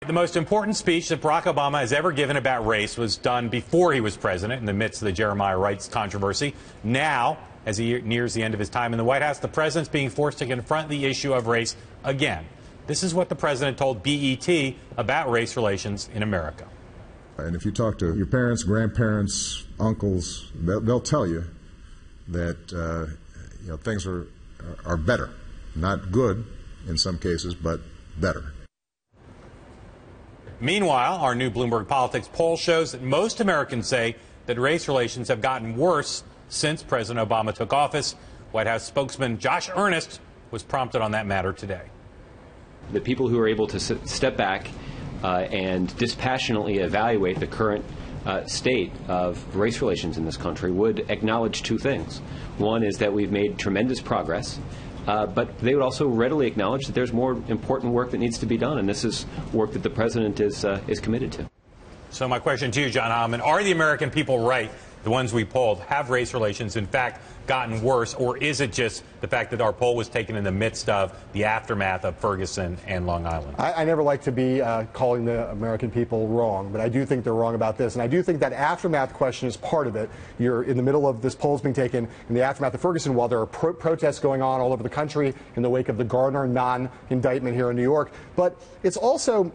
The most important speech that Barack Obama has ever given about race was done before he was president in the midst of the Jeremiah Wright controversy. Now, as he nears the end of his time in the White House, the president's being forced to confront the issue of race again. This is what the president told BET about race relations in America. And if you talk to your parents, grandparents, uncles, they'll tell you that things are better. Not good in some cases, but better. Meanwhile, our new Bloomberg Politics poll shows that most Americans say that race relations have gotten worse since President Obama took office. White House spokesman Josh Earnest was prompted on that matter today. The people who are able to step back and dispassionately evaluate the current state of race relations in this country would acknowledge two things. One is that we've made tremendous progress, but they would also readily acknowledge that there's more important work that needs to be done, and this is work that the president is committed to. So my question to you, John Heilemann, are the American people right, the ones we polled, have race relations in fact gotten worse, or is it just the fact that our poll was taken in the midst of the aftermath of Ferguson and Long Island? I never like to be calling the American people wrong, but I do think they're wrong about this. And I do think that aftermath question is part of it. You're in the middle of this poll's being taken in the aftermath of Ferguson while there are protests going on all over the country in the wake of the Garner non-indictment here in New York. But it's also,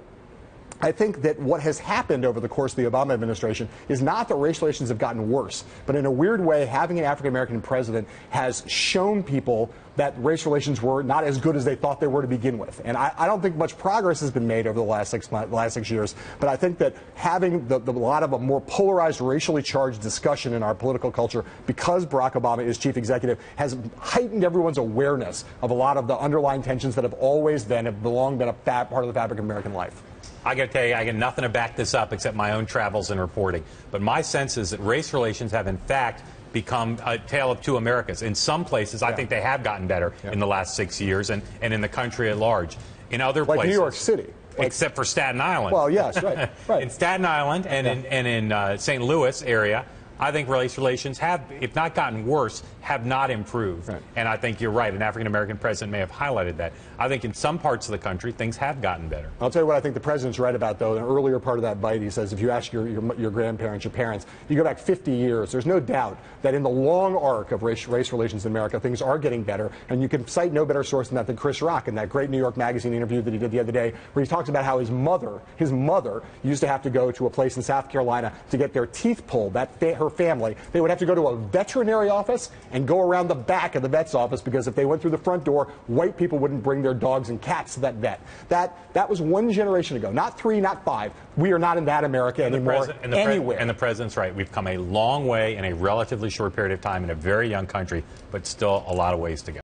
I think that what has happened over the course of the Obama administration is not that race relations have gotten worse, but in a weird way, having an African-American president has shown people that race relations were not as good as they thought they were to begin with. And I don't think much progress has been made over the last 6 years, but I think that having a lot of a more polarized, racially charged discussion in our political culture, because Barack Obama is chief executive, has heightened everyone's awareness of a lot of the underlying tensions that have long been a part of the fabric of American life. I got to tell you, I got nothing to back this up except my own travels and reporting. But my sense is that race relations have, in fact, become a tale of two Americas. In some places, I think they have gotten better in the last 6 years and in the country at large. In other places, like New York City. Except for Staten Island. Well, yes, right. In Staten Island and in St. Louis area, I think race relations have, if not gotten worse, have not improved. Right. And I think you're right. An African-American president may have highlighted that. I think in some parts of the country, things have gotten better. I'll tell you what I think the president's right about, though. In an earlier part of that bite, he says if you ask your grandparents, your parents, you go back 50 years, there's no doubt that in the long arc of race relations in America, things are getting better. And you can cite no better source than Chris Rock in that great New York Magazine interview that he did the other day, where he talks about how his mother used to have to go to a place in South Carolina to get their teeth pulled. Her family, they would have to go to a veterinary office and go around the back of the vet's office, because if they went through the front door, white people wouldn't bring their dogs and cats to that vet. That was one generation ago, not 3, not 5. We are not in that America anymore anywhere. And the president's right. We've come a long way in a relatively short period of time in a very young country, but still a lot of ways to go.